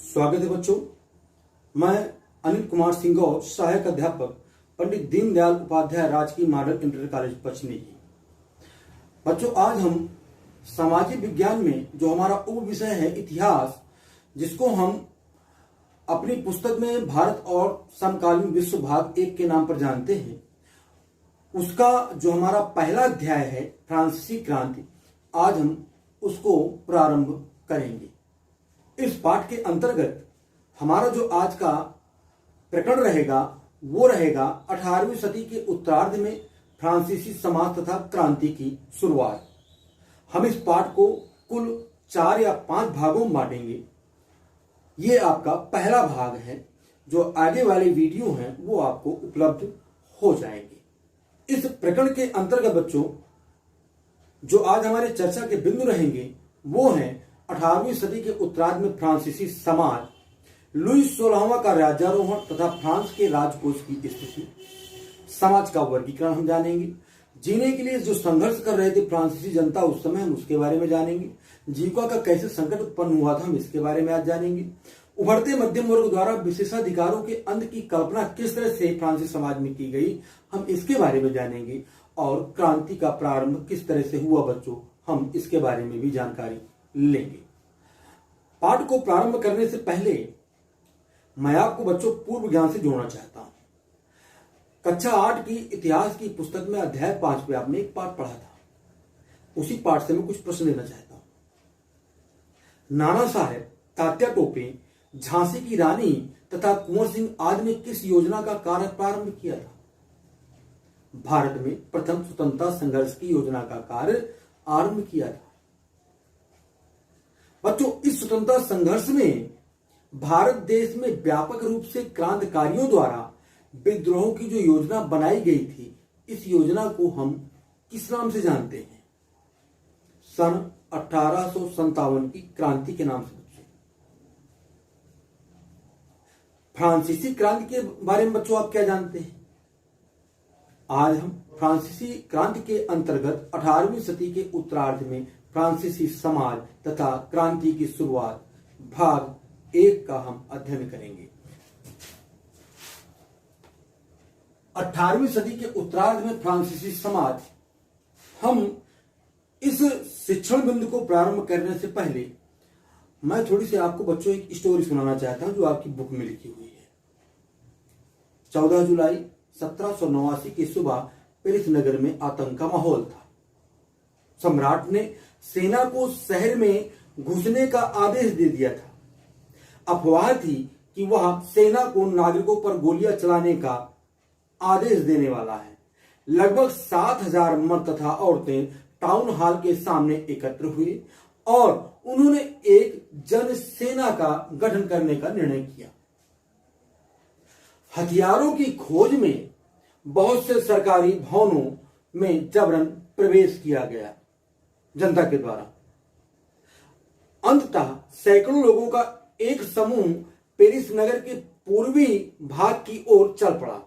स्वागत है बच्चों। मैं अनिल कुमार सिंह गौर, सहायक अध्यापक, पंडित दीनदयाल उपाध्याय राजकीय मॉडल इंटर कॉलेज पचनी। बच्चों, आज हम सामाजिक विज्ञान में जो हमारा उप विषय है इतिहास, जिसको हम अपनी पुस्तक में भारत और समकालीन विश्व भाग 1 के नाम पर जानते हैं, उसका जो हमारा पहला अध्याय है फ्रांसीसी क्रांति, आज हम उसको प्रारंभ करेंगे। इस पाठ के अंतर्गत हमारा जो आज का प्रकरण रहेगा वो रहेगा 18वीं सदी के उत्तरार्ध में फ्रांसीसी समाज तथा क्रांति की शुरुआत। हम इस पाठ को कुल 4 या 5 भागों में बांटेंगे। ये आपका पहला भाग है। जो आगे वाले वीडियो हैं वो आपको उपलब्ध हो जाएंगे। इस प्रकरण के अंतर्गत बच्चों जो आज हमारे चर्चा के बिंदु रहेंगे वो हैं 18वीं सदी के उत्तरार्ध में फ्रांसीसी समाज, लुई 16वां का राज्यारोहण तथा फ्रांस के राजकोष की स्थिति, समाज का वर्गीकरण हम जानेंगे। जीने के लिए जो संघर्ष कर रहे थे फ्रांसीसी जनता उस समय, हम उसके बारे में जानेंगे। जीविका का कैसे संकट उत्पन्न हुआ था, हम इसके बारे में आज जानेंगे। उभरते मध्यम वर्ग द्वारा विशेषाधिकारों के अंत की कल्पना किस तरह से फ्रांसीसी समाज में की गई, हम इसके बारे में जानेंगे। और क्रांति का प्रारंभ किस तरह से हुआ बच्चों, हम इसके बारे में भी जानकारी लेंगे। पाठ को प्रारंभ करने से पहले मैं आपको बच्चों पूर्व ज्ञान से जोड़ना चाहता हूं। कक्षा 8 की इतिहास की पुस्तक में अध्याय 5 पे आपने एक पाठ पढ़ा था। उसी पाठ से मैं कुछ प्रश्न लेना चाहता हूं। नाना साहेब, तात्या टोपे, झांसी की रानी तथा कुंवर सिंह आदि ने किस योजना का कार्य प्रारंभ किया था? भारत में प्रथम स्वतंत्रता संघर्ष की योजना का कार्य आरंभ किया था। बच्चों, इस स्वतंत्रता संघर्ष में भारत देश में व्यापक रूप से क्रांतिकारियों द्वारा विद्रोह की जो योजना बनाई गई थी, इस योजना को हम किस नाम से जानते हैं? सन 1857 की क्रांति के नाम से। फ्रांसीसी क्रांति के बारे में बच्चों आप क्या जानते हैं? आज हम फ्रांसीसी क्रांति के अंतर्गत 18वीं सदी के उत्तरार्ध में फ्रांसीसी समाज तथा क्रांति की शुरुआत भाग 1 का हम अध्ययन करेंगे। 18वीं सदी के उत्तरार्ध में फ्रांसीसी समाज, हम इस शिक्षण बिंदु को प्रारंभ करने से पहले मैं थोड़ी सी आपको बच्चों एक स्टोरी सुनाना चाहता हूं जो आपकी बुक में लिखी हुई है। 14 जुलाई 1789 की सुबह पेरिस नगर में आतंक का माहौल था। सम्राट ने सेना को शहर में घुसने का आदेश दे दिया था। अफवाह थी कि वह सेना को नागरिकों पर गोलियां चलाने का आदेश देने वाला है। लगभग 7000 मर्द तथा औरतें टाउन हॉल के सामने एकत्र हुए और उन्होंने एक जन सेना का गठन करने का निर्णय किया। हथियारों की खोज में बहुत से सरकारी भवनों में जबरन प्रवेश किया गया जनता के द्वारा। अंततः सैकड़ों लोगों का एक समूह पेरिस नगर के पूर्वी भाग की ओर चल पड़ा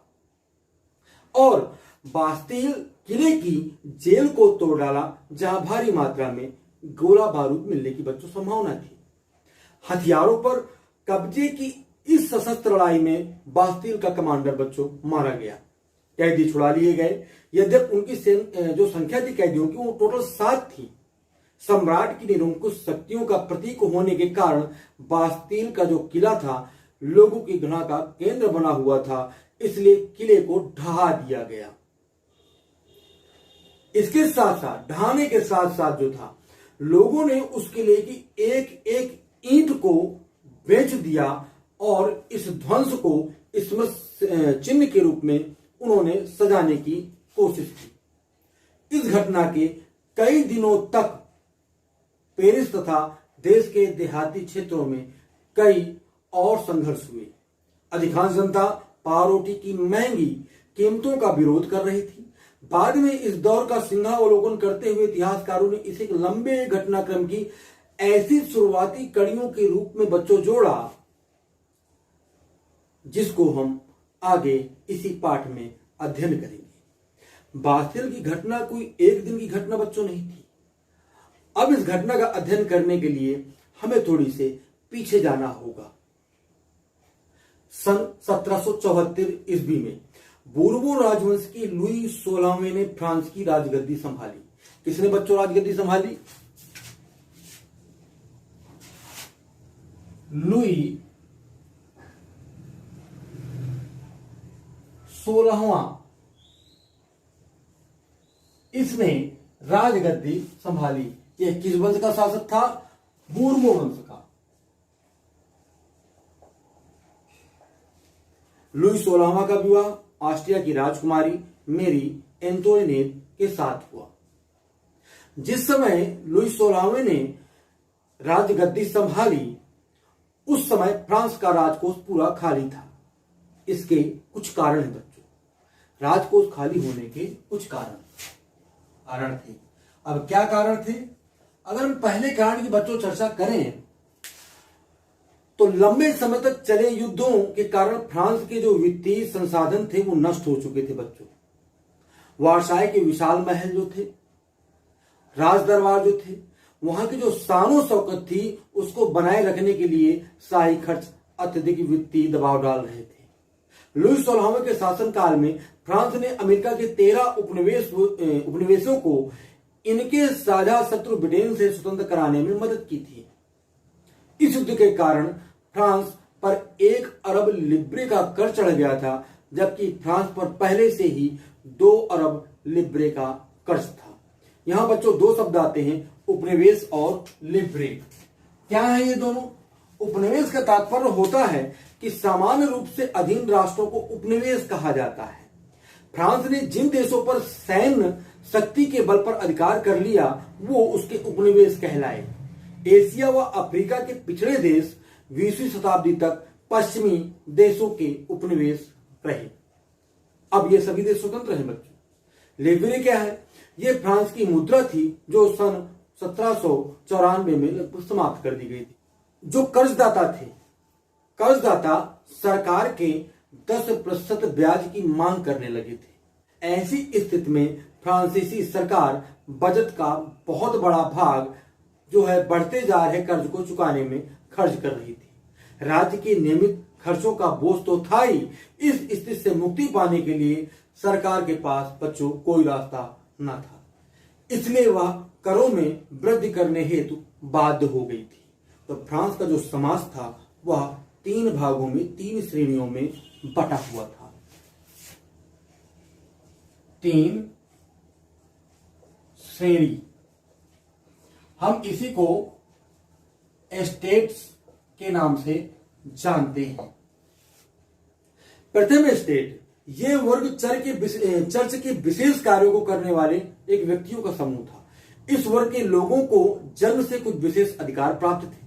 और बास्तील किले की जेल को तोड़ डाला, जहां भारी मात्रा में गोला बारूद मिलने की बच्चों संभावना थी। हथियारों पर कब्जे की इस सशस्त्र लड़ाई में बास्तील का कमांडर बच्चों मारा गया। कैदी छुड़ा लिए गए। यद्यपि उनकी जो संख्या थी कैदियों की वो टोटल 7 थी। सम्राट की निरंकुश शक्तियों का प्रतीक होने के कारण बास्तील का जो किला था लोगों की घृणा का केंद्र बना हुआ था, इसलिए किले को ढहा दिया गया। इसके साथ साथ ढहाने के साथ साथ जो था लोगों ने उस किले की एक एक ईंट को बेच दिया और इस ध्वंस को स्मृति चिन्ह के रूप में उन्होंने सजाने की कोशिश की। इस घटना के कई दिनों तक पेरिस तथा देश के देहाती क्षेत्रों में कई और संघर्ष हुए। अधिकांश जनता पावरोटी की महंगी कीमतों का विरोध कर रही थी। बाद में इस दौर का सिंहावलोकन करते हुए इतिहासकारों ने इसे एक लंबे घटनाक्रम की ऐसी शुरुआती कड़ियों के रूप में बच्चों जोड़ा, जिसको हम आगे इसी पाठ में अध्ययन करेंगे। बास्तील की घटना कोई एक दिन की घटना बच्चों नहीं थी। अब इस घटना का अध्ययन करने के लिए हमें थोड़ी से पीछे जाना होगा। सन 1774 ईस्वी में बूर्बो राजवंश के लुई 16वें ने फ्रांस की राजगद्दी संभाली। किसने बच्चों राजगद्दी संभाली? लुई 16वां इसने राजगद्दी संभाली। यह किस वंश का शासक था? बूर्बो वंश का। लुई 16वां का विवाह ऑस्ट्रिया की राजकुमारी मेरी एंटोइनेट के साथ हुआ। जिस समय लुई 16वें ने राजगद्दी संभाली उस समय फ्रांस का राजकोष पूरा खाली था। इसके कुछ कारण हैं बच्चों, राजकोष खाली होने के कुछ कारण थे। अब क्या कारण थे? अगर हम पहले कारण की बच्चों चर्चा करें तो लंबे समय तक चले युद्धों के कारण फ्रांस के जो वित्तीय संसाधन थे वो नष्ट हो चुके थे बच्चों। वारसाई के विशाल महल जो थे, राज दरबार जो थे, वहां की जो शानो शौकत थी उसको बनाए रखने के लिए शाही खर्च अत्यधिक वित्तीय दबाव डाल रहे थे। लुई 16वें के शासनकाल में फ्रांस ने अमेरिका के 13 उपनिवेशों को इनके साझा शत्रु ब्रिटेन से स्वतंत्र कराने में मदद की थी। इस युद्ध के कारण फ्रांस पर 1 अरब लिब्रे का कर चढ़ गया था, जबकि फ्रांस पर पहले से ही 2 अरब लिब्रे का कर्ज था। यहां बच्चों 2 शब्द आते हैं, उपनिवेश और लिब्रे। क्या है ये दोनों? उपनिवेश का तात्पर्य होता है कि सामान्य रूप से अधीन राष्ट्रों को उपनिवेश कहा जाता है। फ्रांस ने जिन देशों पर सैन्य शक्ति के बल पर अधिकार कर लिया वो उसके उपनिवेश कहलाए। एशिया व अफ्रीका के पिछड़े देश 20वीं शताब्दी तक पश्चिमी देशों के उपनिवेश रहे। अब ये सभी देश स्वतंत्र हैं बच्चों। लिब्रे क्या है? ये फ्रांस की मुद्रा थी जो सन 1794 में लगभग समाप्त कर दी गई थी। जो कर्जदाता थे, कर्जदाता सरकार के 10% ब्याज की मांग करने लगे थे। ऐसी स्थिति में फ्रांसीसी सरकार बजट का बहुत बड़ा भाग जो है बढ़ते जा रहे कर्ज को चुकाने में खर्च कर रही थी। राज्य के नियमित खर्चों का बोझ तो था ही, इस स्थिति से मुक्ति पाने के लिए सरकार के पास बच्चों कोई रास्ता न था, इसलिए वह करों में वृद्धि करने हेतु बाध्य हो गई थी। तो फ्रांस का जो समाज था वह 3 भागों में 3 श्रेणियों में बटा हुआ था। 3 श्रेणी, हम इसी को एस्टेट्स के नाम से जानते हैं। प्रथम एस्टेट, ये वर्ग चर्च के विशेष कार्यों को करने वाले एक व्यक्तियों का समूह था। इस वर्ग के लोगों को जन्म से कुछ विशेष अधिकार प्राप्त थे,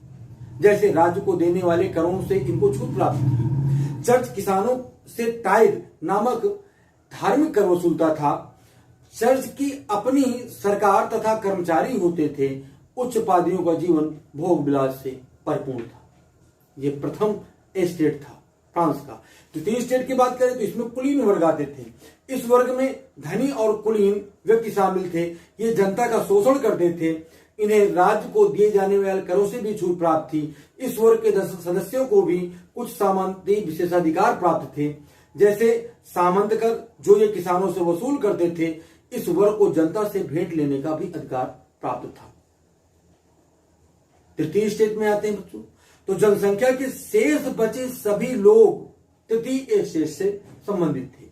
जैसे राज्य को देने वाले करों से इनको छूट प्राप्त थी। चर्च किसानों से टाइद नामक धार्मिक कर वसूलता था। चर्च की अपनी सरकार तथा कर्मचारी होते थे। उच्च पादरियों का जीवन भोग विलास से परिपूर्ण था। यह प्रथम एस्टेट था फ्रांस का। द्वितीय स्टेट की बात करें तो इसमें कुलीन वर्ग आते थे। इस वर्ग में धनी और कुलीन व्यक्ति शामिल थे। ये जनता का शोषण करते थे। इन्हें राज्य को दिए जाने वाले करों से भी छूट प्राप्त थी। इस वर्ग के सदस्यों को भी कुछ सामंती विशेषाधिकार प्राप्त थे, जैसे सामंत कर जो ये किसानों से वसूल करते थे। इस वर्ग को जनता से भेंट लेने का भी अधिकार प्राप्त था। तृतीय स्टेट में आते हैं बच्चों, तो जनसंख्या के शेष बचे सभी लोग तृतीय स्टेट से संबंधित थे।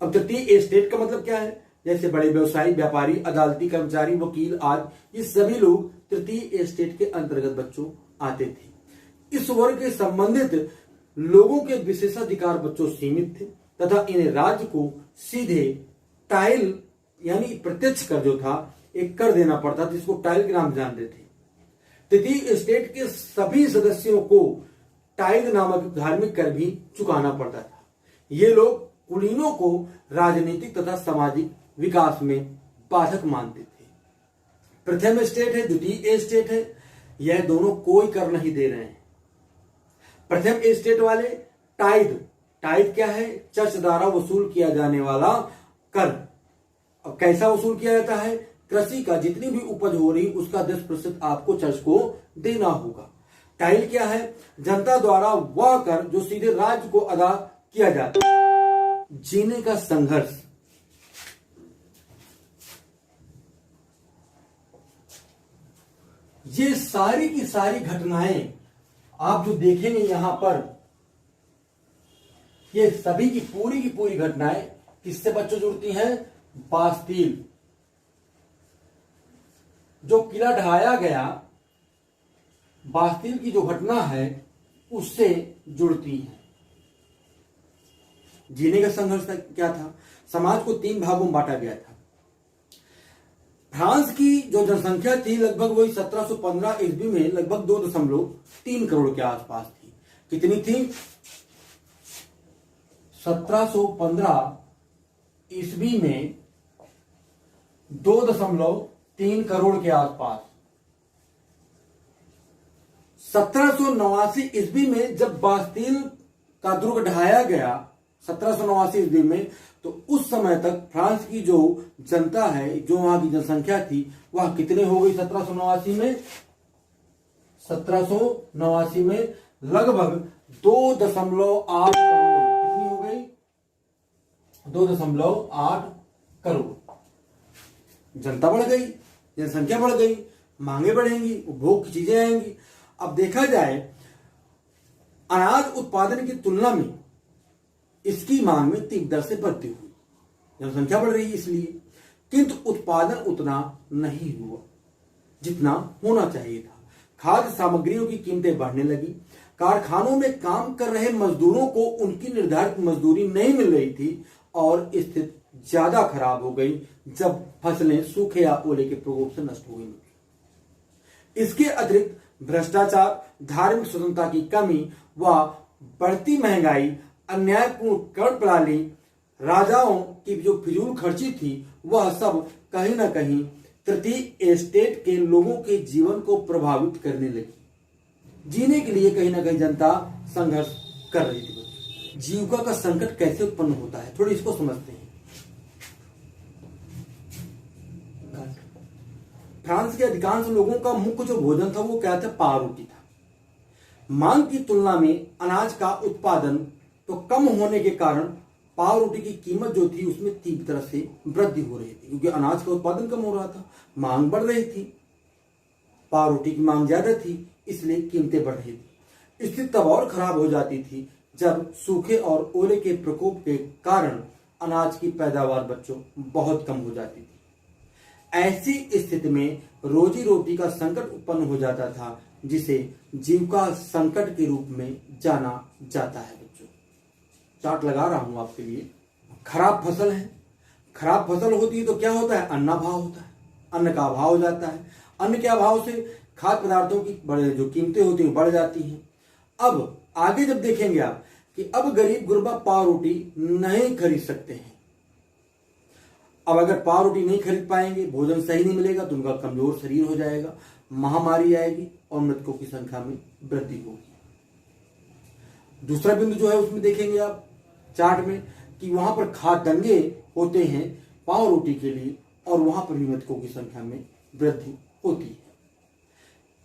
अब तृतीय स्टेट का मतलब क्या है? जैसे बड़े व्यवसायी, व्यापारी, अदालती कर्मचारी, वकील आदि, ये सभी लोग तृतीय स्टेट के अंतर्गत बच्चों आते थे। इस वर्ग के संबंधित लोगों के विशेषाधिकार बच्चों सीमित थे तथा इन्हें राज्य को सीधे टाइल यानी प्रत्यक्ष कर जो था एक कर देना पड़ता था, जिसको टाइल के नाम जानते थे। तृतीय स्टेट के सभी सदस्यों को टाइल नामक धार्मिक कर भी चुकाना पड़ता था। ये लोग कुलीनों को राजनीतिक तथा सामाजिक विकास में बाधक मानते थे। प्रथम स्टेट है, द्वितीय स्टेट है, यह दोनों कोई कर नहीं दे रहे हैं। प्रथम स्टेट वाले टाइड क्या है? चर्च द्वारा वसूल किया जाने वाला कर। अब कैसा वसूल किया जाता है? कृषि का जितनी भी उपज हो रही उसका 10% आपको चर्च को देना होगा। टाइल क्या है? जनता द्वारा वह कर जो सीधे राज्य को अदा किया जाता है। जीने का संघर्ष, ये सारी की सारी घटनाएं आप जो देखेंगे यहां पर, ये सभी की पूरी घटनाएं किससे बच्चों जुड़ती हैं? बास्तील, जो किला ढहाया गया, बास्तील की जो घटना है उससे जुड़ती है। जीने का संघर्ष क्या था? समाज को 3 भागों में बांटा गया था। फ्रांस की जो जनसंख्या थी लगभग वही 1715 ईस्वी में लगभग 2.3 करोड़ के आसपास थी। कितनी थी? 1715 ईस्वी में 2.3 करोड़ के आसपास। 1789 ईस्वी में जब बास्तील का दुर्ग ढहाया गया, 1789 ईस्वी में, तो उस समय तक फ्रांस की जो जनता है, जो वहां की जनसंख्या थी, वह कितने हो गई? 1789 में 1789 में लगभग 2.8 करोड़। कितनी हो गई? 2.8 करोड़। जनता बढ़ गई, जनसंख्या बढ़ गई, मांगे बढ़ेंगी, उपभोग की चीजें आएंगी। अब देखा जाए अनाज उत्पादन की तुलना में इसकी मांग में तीव्र दर से बढ़ती हुई, जनसंख्या बढ़ रही है इसलिए, किंतु उत्पादन उतना नहीं हुआ जितना होना चाहिए था। खाद्य सामग्रियों की कीमतें बढ़ने लगी। कारखानों में काम कर रहे मजदूरों को उनकी निर्धारित मजदूरी नहीं मिल रही थी और स्थिति ज्यादा खराब हो गई जब फसलें सूखे या ओले के प्रकोप से नष्ट हो गई। इसके अतिरिक्त भ्रष्टाचार, धार्मिक स्वतंत्रता की कमी व बढ़ती महंगाई, अन्यायपूर्ण कर प्रणाली, राजाओं की जो फिजूल खर्ची थी, वह सब कहीं ना कहीं तृतीय एस्टेट के लोगों के जीवन को प्रभावित करने लगी। जीने के लिए कहीं ना कहीं जनता संघर्ष कर रही थी। जीविका का संकट कैसे उत्पन्न होता है, थोड़ी इसको समझते हैं। फ्रांस के अधिकांश लोगों का मुख्य जो भोजन था वो क्या था? पावरोटी था। मांग की तुलना में अनाज का उत्पादन तो कम होने के कारण पावरोटी की कीमत जो थी उसमें तीव्र तरह से वृद्धि हो रही थी, क्योंकि अनाज का उत्पादन कम हो रहा था, मांग बढ़ रही थी, पावरोटी की मांग ज्यादा थी, इसलिए कीमतें बढ़ रही थी। स्थिति तब और खराब हो जाती थी जब सूखे और ओले के प्रकोप के कारण अनाज की पैदावार बच्चों बहुत कम हो जाती थी। ऐसी स्थिति में रोजी रोटी का संकट उत्पन्न हो जाता था, जिसे जीविका संकट के रूप में जाना जाता है। बच्चों, चार्ट लगा रहा हूं आपके लिए। खराब फसल है, खराब फसल होती है तो क्या होता है? अन्नाभाव होता है, अन्न का अभाव हो जाता है। अन्न के अभाव से खाद्य पदार्थों की जो कीमतें होती हैं बढ़ जाती हैं। अब आगे जब देखेंगे आप कि अब गरीब गुरबा पावरोटी नहीं खरीद सकते हैं। अब अगर पावरोटी नहीं खरीद पाएंगे, भोजन सही नहीं मिलेगा, तो उनका कमजोर शरीर हो जाएगा, महामारी आएगी और मृतकों की संख्या में वृद्धि होगी। दूसरा बिंदु जो है उसमें देखेंगे आप चार्ट में कि वहां पर खाद्य दंगे होते हैं पावरोटी के लिए और वहां पर भी मृतकों की संख्या में वृद्धि होती है।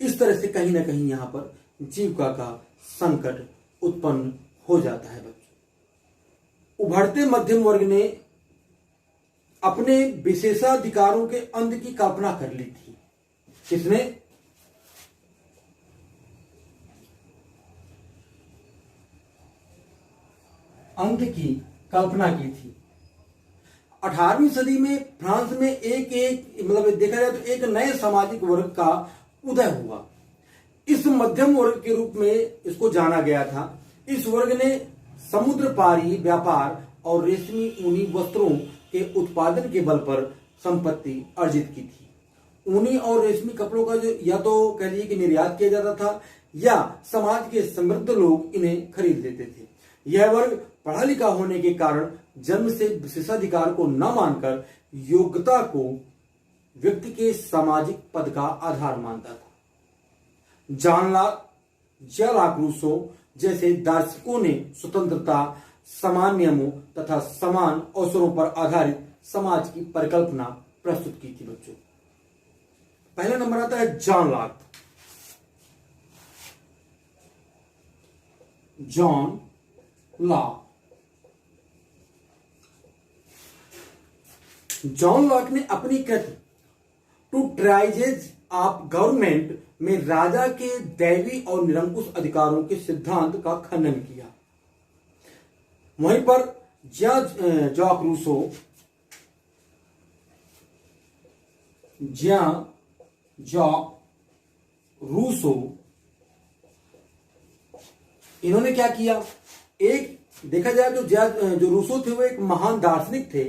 इस तरह से कहीं ना कहीं यहां पर जीविका का संकट उत्पन्न हो जाता है। बच्चों, उभरते मध्यम वर्ग ने अपने विशेषाधिकारों के अंत की कल्पना कर ली थी। किसने? अंत की कल्पना की थी। 18वीं सदी में फ्रांस में मतलब देखा जाए तो एक नए सामाजिक वर्ग का उदय हुआ। इस मध्यम वर्ग के रूप में इसको जाना गया था। इस वर्ग ने समुद्र पारी व्यापार और रेशमी ऊनी वस्त्रों के उत्पादन के बल पर संपत्ति अर्जित की थी। ऊनी और रेशमी कपड़ों का जो या तो कह लीजिए कि निर्यात किया जाता था या समाज के समृद्ध लोग इन्हें खरीद लेते थे। यह वर्ग पढ़ा लिखा होने के कारण जन्म से विशेषाधिकार को न मानकर योग्यता को व्यक्ति के सामाजिक पद का आधार मानता था। जॉन लाक रूसो जैसे दार्शनिकों ने स्वतंत्रता, समान नियमों तथा समान अवसरों पर आधारित समाज की परिकल्पना प्रस्तुत की थी। बच्चों, पहला नंबर आता है John Locke. John Locke. John Locke ने अपनी कृति टू ट्राइजेज ऑफ गवर्नमेंट में राजा के दैवी और निरंकुश अधिकारों के सिद्धांत का खंडन किया। वहीं पर जॉक रूसो इन्होंने क्या किया, एक देखा जाए तो जो रूसो थे वो एक महान दार्शनिक थे।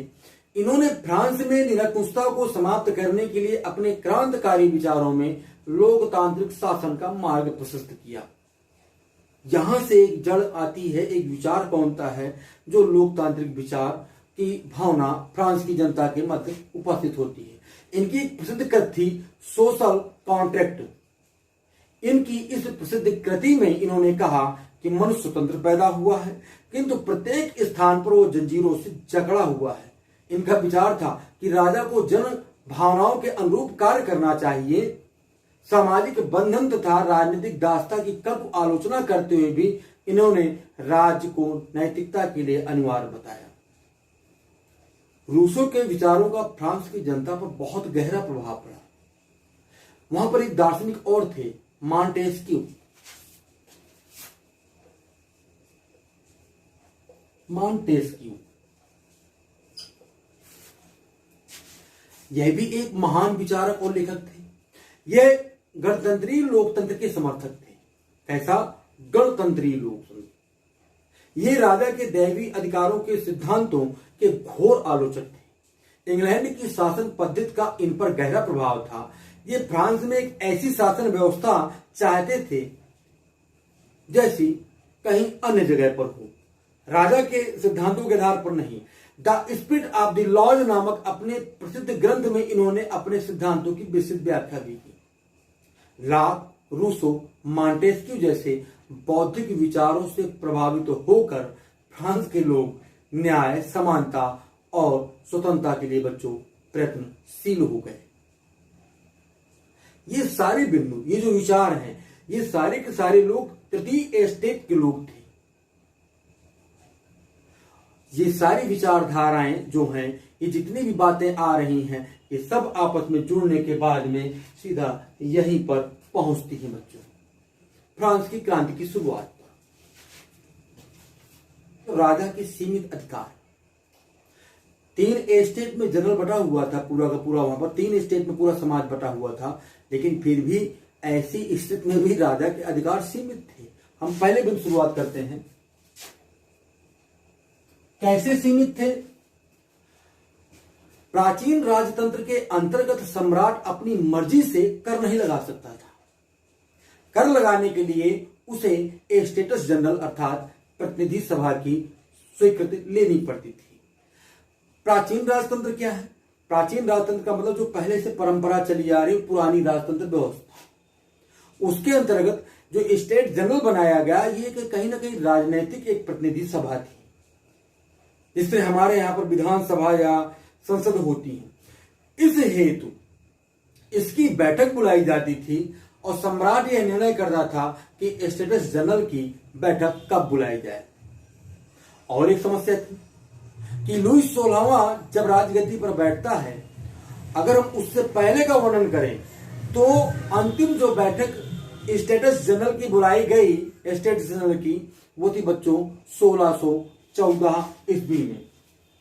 इन्होंने फ्रांस में निरंकुशता को समाप्त करने के लिए अपने क्रांतिकारी विचारों में लोकतांत्रिक शासन का मार्ग प्रशस्त किया। यहां से एक जड़ आती है, एक विचार बनता है जो लोकतांत्रिक विचार की भावना फ्रांस की जनता के मध्य उपस्थित होती है। इनकी एक प्रसिद्ध कृति थी सोशल कॉन्ट्रैक्ट। इनकी इस प्रसिद्ध कृति में इन्होंने कहा कि मनुष्य स्वतंत्र पैदा हुआ है, किंतु प्रत्येक स्थान पर वो जंजीरों से जकड़ा हुआ है। इनका विचार था कि राजा को जन भावनाओं के अनुरूप कार्य करना चाहिए। सामाजिक बंधन तथा राजनीतिक दासता की कड़ू आलोचना करते हुए भी इन्होंने राज्य को नैतिकता के लिए अनिवार्य बताया। रूसो के विचारों का फ्रांस की जनता पर बहुत गहरा प्रभाव पड़ा। वहां पर एक दार्शनिक और थे, मॉन्टेस्क्यू। यह भी एक महान विचारक और लेखक थे। यह गणतंत्रीय लोकतंत्र के समर्थक थे। कैसा गणतंत्रीय लोकतंत्र? ये राजा के दैवी अधिकारों के सिद्धांतों के घोर आलोचक थे। इंग्लैंड की शासन पद्धति का इन पर गहरा प्रभाव था। ये फ्रांस में एक ऐसी शासन व्यवस्था चाहते थे जैसी कहीं अन्य जगह पर हो, राजा के सिद्धांतों के आधार पर नहीं। The spirit of the laws नामक अपने प्रसिद्ध ग्रंथ में इन्होंने अपने सिद्धांतों की विस्तृत व्याख्या भी की। लॉक, रूसो, मॉन्टेस्क्यू जैसे बौद्धिक विचारों से प्रभावित होकर फ्रांस के लोग न्याय, समानता और स्वतंत्रता के लिए बच्चों प्रयत्नशील हो गए। ये सारे बिंदु, ये जो विचार हैं, ये सारे के सारे लोग तृतीय स्टेट के लोग थे। ये सारी विचारधाराएं जो हैं, ये जितनी भी बातें आ रही हैं, ये सब आपस में जुड़ने के बाद में सीधा यहीं पर पहुंचती हैं बच्चों, फ्रांस की क्रांति की शुरुआत पर। तो राजा के सीमित अधिकार, 3 स्टेट में जनरल बटा हुआ था, पूरा का पूरा वहां पर 3 स्टेट में पूरा समाज बटा हुआ था, लेकिन फिर भी ऐसी स्थिति में भी राजा के अधिकार सीमित थे। हम पहले दिन शुरुआत करते हैं। कैसे सीमित थे? प्राचीन राजतंत्र के अंतर्गत सम्राट अपनी मर्जी से कर नहीं लगा सकता था। कर लगाने के लिए उसे स्टेटस जनरल अर्थात प्रतिनिधि सभा की स्वीकृति लेनी पड़ती थी। प्राचीन राजतंत्र क्या है? प्राचीन राजतंत्र का मतलब जो पहले से परंपरा चली आ रही पुरानी राजतंत्र व्यवस्था, उसके अंतर्गत जो स्टेट जनरल बनाया गया, ये कहीं ना कहीं राजनीतिक एक प्रतिनिधि सभा थी, जिससे हमारे यहाँ पर विधानसभा या संसद होती है। इस हेतु इसकी बैठक बुलाई जाती थी और सम्राट यह निर्णय करता था कि स्टेटस जनरल की बैठक कब बुलाई जाए। और एक समस्या थी कि लुई 16वां जब राजगद्दी पर बैठता है, अगर हम उससे पहले का वर्णन करें तो अंतिम जो बैठक स्टेटस जनरल की बुलाई गई, स्टेट जनरल की, वो थी बच्चों 1614 ईस्वी में।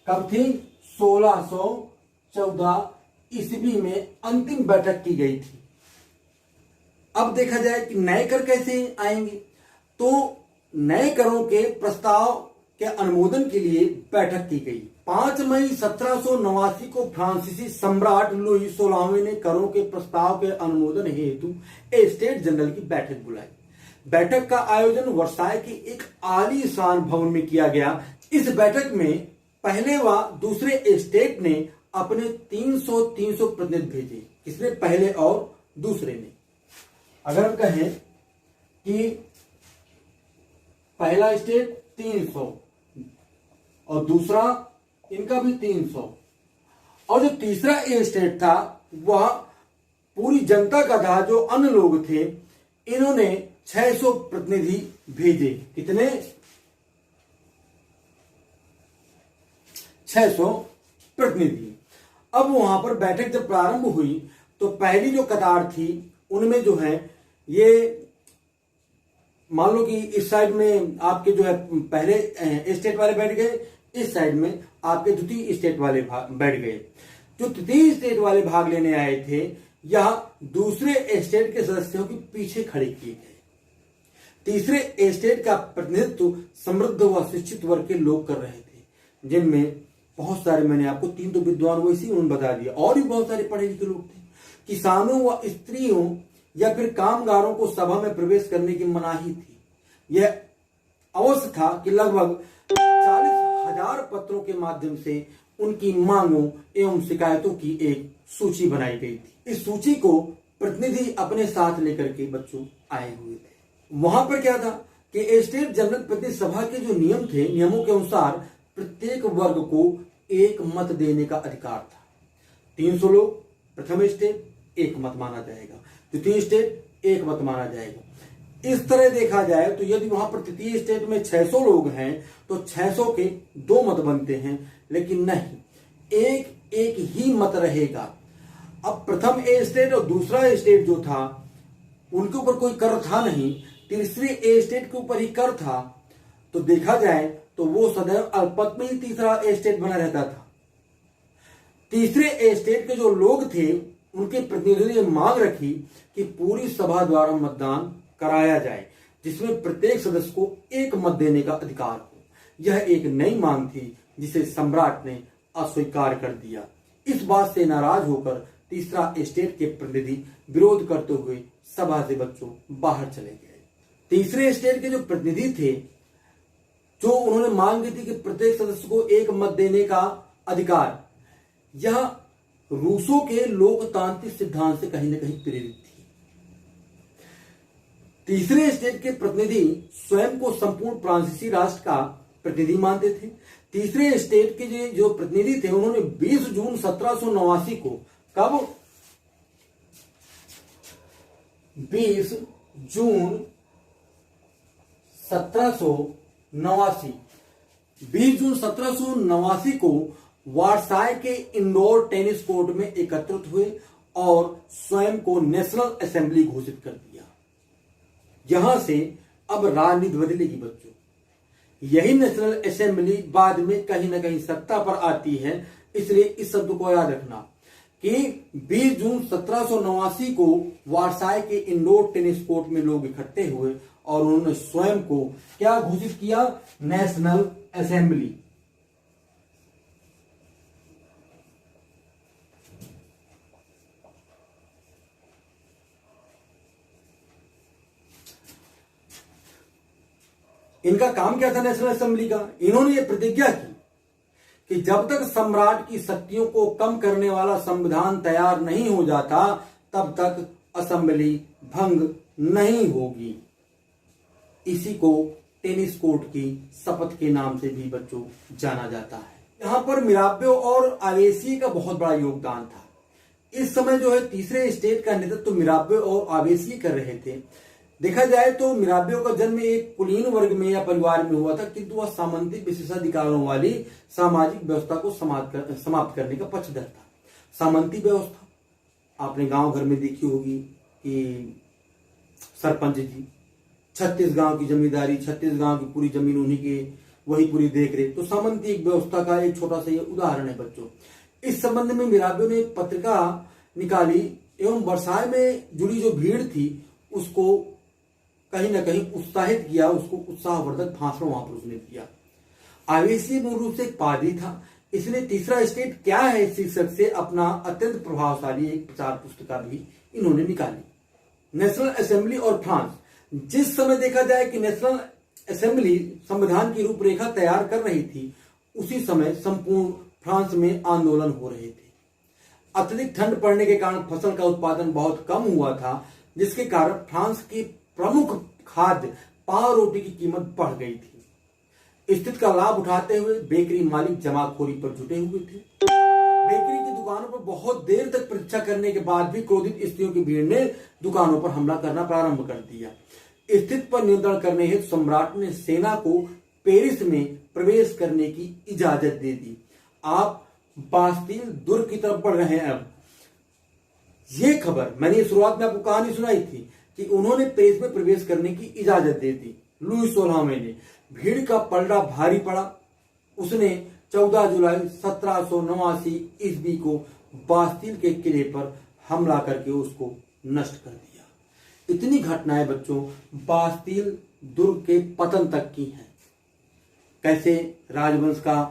कब थी? 1614 ईस्वी में अंतिम बैठक की गई थी। अब देखा जाए कि नए कर कैसे आएंगे, तो नए करों के प्रस्ताव के अनुमोदन के लिए बैठक की गई। 5 मई 1789 को फ्रांसीसी सम्राट लुई 16वें ने करों के प्रस्ताव के अनुमोदन हेतु स्टेट जनरल की बैठक बुलाई। बैठक का आयोजन वर्साय के एक आलीशान भवन में किया गया। इस बैठक में पहले व दूसरे स्टेट ने अपने 300 प्रतिनिधि भेजे। किसने? पहले और दूसरे ने। अगर हम कहें कि पहला स्टेट 300 और दूसरा इनका भी 300, और जो तीसरा स्टेट था वह पूरी जनता का था, जो अन्य लोग थे, इन्होंने 600 प्रतिनिधि भेजे। कितने? 600 प्रतिनिधि। अब वहां पर बैठक जब प्रारंभ हुई तो पहली जो कतार थी उनमें जो है ये मान लो कि इस साइड में आपके जो है पहले स्टेट वाले बैठ गए, इस साइड में आपके द्वितीय स्टेट वाले बैठ गए। जो तृतीय स्टेट वाले भाग लेने आए थे यह दूसरे स्टेट के सदस्यों के पीछे खड़े किए गए। तीसरे स्टेट का प्रतिनिधित्व समृद्ध व शिक्षित वर्ग के लोग कर रहे थे, जिनमें बहुत सारे, मैंने आपको 3 तो विद्वान वैसे ही उन्होंने बता दिया, और भी बहुत सारे पढ़े लिखे लोग थे। किसानों व स्त्रियों या फिर कामगारों को सभा में प्रवेश करने की मनाही थी। यह अवश्य था कि लगभग 40,000 पत्रों के माध्यम से उनकी मांगों एवं शिकायतों की एक सूची बनाई गई थी। इस सूची को प्रतिनिधि अपने साथ लेकर के बच्चों आए हुए थे। वहां पर क्या था कि स्टेट जनरल प्रतिनिधि सभा के जो नियम थे, नियमों के अनुसार प्रत्येक वर्ग को एक मत देने का अधिकार था। 300 लोग, प्रथम स्टेट 1 मत माना जाएगा, द्वितीय स्टेट 1 मत माना जाएगा। इस तरह देखा जाए तो यदि वहां पर तृतीय स्टेट में 600 लोग हैं तो 600 के 2 मत बनते हैं, लेकिन नहीं, एक एक ही मत रहेगा। अब प्रथम स्टेट और दूसरा स्टेट जो था उनके ऊपर कोई कर था नहीं, तीसरे स्टेट के ऊपर ही कर था। तो देखा जाए तो वो सदैव अल्पमत में ही तीसरा स्टेट बना रहता था। तीसरे स्टेट के जो लोग थे उनके प्रतिनिधियों ने मांग रखी कि पूरी सभा द्वारा मतदान कराया जाए, जिसमें प्रत्येक सदस्य को 1 मत देने का अधिकार हो। यह एक नई मांग थी जिसे सम्राट ने अस्वीकार कर दिया। इस बात से नाराज होकर तीसरा स्टेट के प्रतिनिधि विरोध करते हुए सभा से बच्चों बाहर चले गए। तीसरे स्टेट के जो प्रतिनिधि थे, जो उन्होंने मांग की थी कि प्रत्येक सदस्य को 1 मत देने का अधिकार, यह रूसों के लोकतांत्रिक सिद्धांत से कहीं ना कहीं प्रेरित थी। तीसरे स्टेट के प्रतिनिधि स्वयं को संपूर्ण फ्रांसीसी राष्ट्र का प्रतिनिधि मानते थे। तीसरे स्टेट के जो प्रतिनिधि थे उन्होंने 20 जून 1789 को, कब? 20 जून 1789, 20 जून 1789 को वार्साय के इंडोर टेनिस कोर्ट में एकत्रित हुए और स्वयं को नेशनल असेंबली घोषित कर दिया। यहां से अब राजनीति बदलेगी बच्चों। यही नेशनल असेंबली बाद में कहीं ना कहीं सत्ता पर आती है, इसलिए इस शब्द को याद रखना कि 20 जून 1789 को वार्साय के इंडोर टेनिस कोर्ट में लोग इकट्ठे हुए और उन्होंने स्वयं को क्या घोषित किया? National assembly. इनका काम क्या था नेशनल असेंबली का? इन्होंने ये प्रतिज्ञा की कि जब तक सम्राट की शक्तियों को कम करने वाला संविधान तैयार नहीं हो जाता तब तक असेंबली भंग नहीं होगी। इसी को टेनिस कोर्ट की शपथ के नाम से भी बच्चों जाना जाता है। यहां पर मिराबे और आवेसी का बहुत बड़ा योगदान था। इस समय जो है तीसरे स्टेट का नेतृत्व मिराबे और आवेसी कर रहे थे। देखा जाए तो मिराबे का जन्म एक कुलीन वर्ग में या परिवार में हुआ था, किंतु वह सामंती विशेषाधिकारों वाली सामाजिक व्यवस्था को समाप्त करने का पक्षधर था। सामंती व्यवस्था आपने गांव घर में देखी होगी कि सरपंच जी 36 गांव की जमींदारी, 36 गांव की पूरी जमीन उन्हीं के, वही पूरी देख रेख। तो सामंती व्यवस्था का एक छोटा सा ये उदाहरण है बच्चों। इस संबंध में मिराबे ने एक पत्रिका निकाली एवं वर्साय में जुड़ी जो भीड़ थी उसको कहीं ना कहीं उत्साहित किया, उसको उत्साहवर्धक भाषण वहां पर उसने दिया। आवेसी मूल रूप से एक पादरी था। इसने तीसरा स्टेट क्या है शीर्षक से अपना अत्यंत प्रभावशाली एक प्रचार पुस्तिका भी इन्होंने निकाली। नेशनल असेंबली और फ्रांस, जिस समय देखा जाए कि नेशनल असेंबली संविधान की रूपरेखा तैयार कर रही थी, उसी समय संपूर्ण फ्रांस में आंदोलन हो रहे थे। अत्यधिक ठंड पड़ने के कारण फसल का उत्पादन बहुत कम हुआ था, जिसके कारण फ्रांस की प्रमुख खाद्य पाव रोटी की कीमत बढ़ गई थी। स्थिति का लाभ उठाते हुए बेकरी मालिक जमाखोरी पर जुटे हुए थे। बेकरी की दुकानों पर बहुत देर तक प्रतीक्षा करने के बाद भी क्रोधित स्त्रियों की भीड़ ने दुकानों पर हमला करना प्रारंभ कर दिया। स्थिति पर नियंत्रण करने हेतु सम्राट ने सेना को पेरिस में प्रवेश करने की इजाजत दे दी। आप बास्तील दुर्ग की तरफ बढ़ रहे हैं। अब ये खबर मैंने शुरुआत में आपको कहानी सुनाई थी कि उन्होंने पेरिस में प्रवेश करने की इजाजत दे दी लुई 16वें ने। भीड़ का पलड़ा भारी पड़ा। उसने 14 जुलाई 1789 ईस्वी को बास्तील के किले पर हमला करके उसको नष्ट कर दिया। इतनी घटनाएं बच्चों बास्तील दुर्ग के पतन तक की हैं। कैसे राजवंश का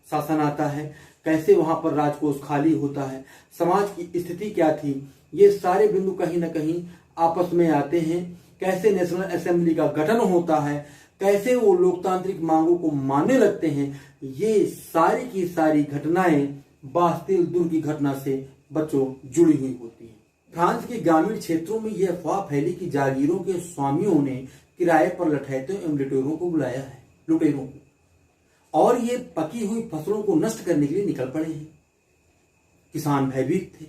शासन आता है, कैसे वहां पर राजकोष खाली होता है, समाज की स्थिति क्या थी, ये सारे बिंदु कहीं ना कहीं आपस में आते हैं। कैसे नेशनल असेंबली का गठन होता है, कैसे वो लोकतांत्रिक मांगों को मानने लगते हैं, ये सारी की सारी घटनाएं बास्तील दुर्ग की घटना से बच्चों जुड़ी हुई होती हैं। फ्रांस के ग्रामीण क्षेत्रों में यह अफवाह फैली कि जागीरों के स्वामियों ने किराए पर लठैतों एवं लुटेरों को बुलाया है, लुटेरों को, और ये पकी हुई फसलों को नष्ट करने के लिए निकल पड़े हैं। किसान भयभीत थे।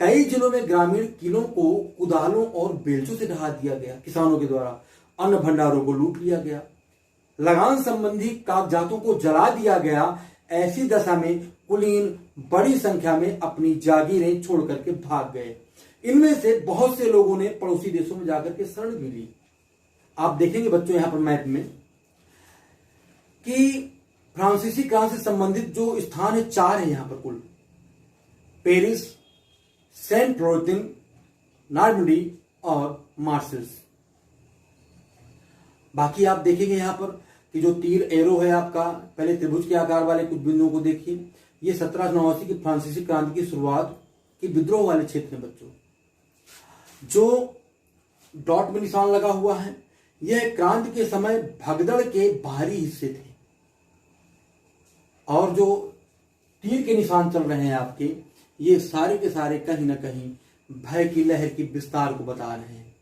कई जिलों में ग्रामीण किलों को कुदालों और बेलचों से ढहा दिया गया। किसानों के द्वारा अन्न भंडारों को लूट लिया गया। लगान संबंधी कागजातों को जला दिया गया। ऐसी दशा में कुलीन बड़ी संख्या में अपनी जागीरें छोड़ करके भाग गए। इनमें से बहुत से लोगों ने पड़ोसी देशों में जाकर के शरण भी ली। आप देखेंगे बच्चों यहां पर मैप में कि फ्रांसीसी क्रांति से संबंधित जो स्थान है 4 है यहां पर कुल। पेरिस, सेंट फ्लोरेंटिन, नॉर्मंडी और मार्सेल्स। बाकी आप देखेंगे यहां पर कि जो तीर एरो है आपका, पहले त्रिभुज के आकार वाले कुछ बिंदुओं को देखिए। ये 1789 की फ्रांसीसी क्रांति की शुरुआत की विद्रोह वाले क्षेत्र में बच्चों। जो डॉट में निशान लगा हुआ है यह क्रांति के समय भगदड़ के बाहरी हिस्से थे, और जो तीर के निशान चल रहे हैं आपके, ये सारे के सारे कहीं ना कहीं भय की लहर की विस्तार को बता रहे हैं।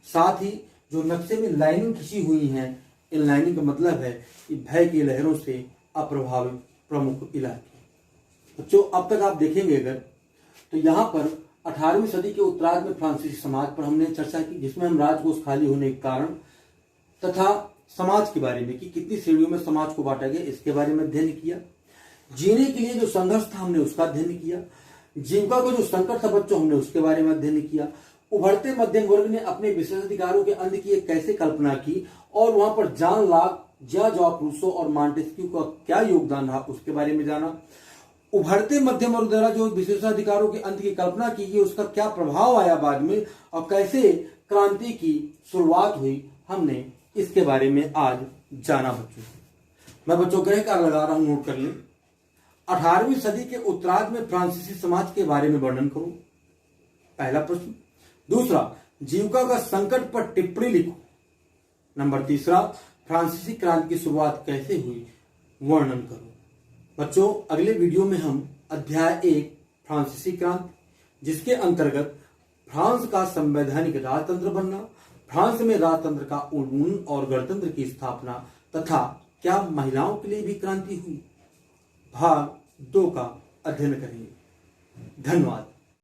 साथ ही जो नक्शे में लाइनिंग खींची हुई हैं, इन लाइनिंग का मतलब है कि भय की लहरों से अप्रभावित प्रमुख इलाके। बच्चों अब तक आप देखेंगे अगर तो यहाँ पर 18वीं सदी के उत्तरार्ध में फ्रांसीसी समाज पर हमने चर्चा की, जिसमें हम राजकोष खाली होने के कारण तथा समाज के बारे में कि कितनी श्रेणियों में समाज को बांटा गया इसके बारे में अध्ययन किया। जीने के लिए जो संघर्ष था हमने उसका अध्ययन किया। जीविका को जो संकट था बच्चों हमने उसके बारे में अध्ययन किया। उभरते मध्यम वर्ग ने अपने विशेषाधिकारों के अंत की कैसे कल्पना की और वहां पर जॉन लॉक, जॉर्ज रूसो और मॉन्टेस्क्यू का क्या योगदान रहा उसके बारे में जाना। उभरते मध्यम वर्ग द्वारा जो विशेषाधिकारों के अंत की कल्पना की गई उसका क्या प्रभाव आया बाद में और कैसे क्रांति की शुरुआत हुई, हमने इसके बारे में आज जाना बच्चों। मैं बच्चों ग्रह कार्य लगा रहा हूं, नोट कर लें। 18वीं सदी के उत्तरार्ध में फ्रांसीसी समाज के बारे में वर्णन करो, पहला प्रश्न। दूसरा, जीविका का संकट पर टिप्पणी लिखो। नंबर तीसरा, फ्रांसीसी क्रांति की शुरुआत कैसे हुई वर्णन करो। बच्चों अगले वीडियो में हम अध्याय 1 फ्रांसीसी क्रांति, जिसके अंतर्गत फ्रांस का संवैधानिक राजतंत्र बनना, फ्रांस में राजतंत्र का उन्मूलन और गणतंत्र की स्थापना तथा क्या महिलाओं के लिए भी क्रांति हुई, भाग 2 का अध्ययन करेंगे। धन्यवाद।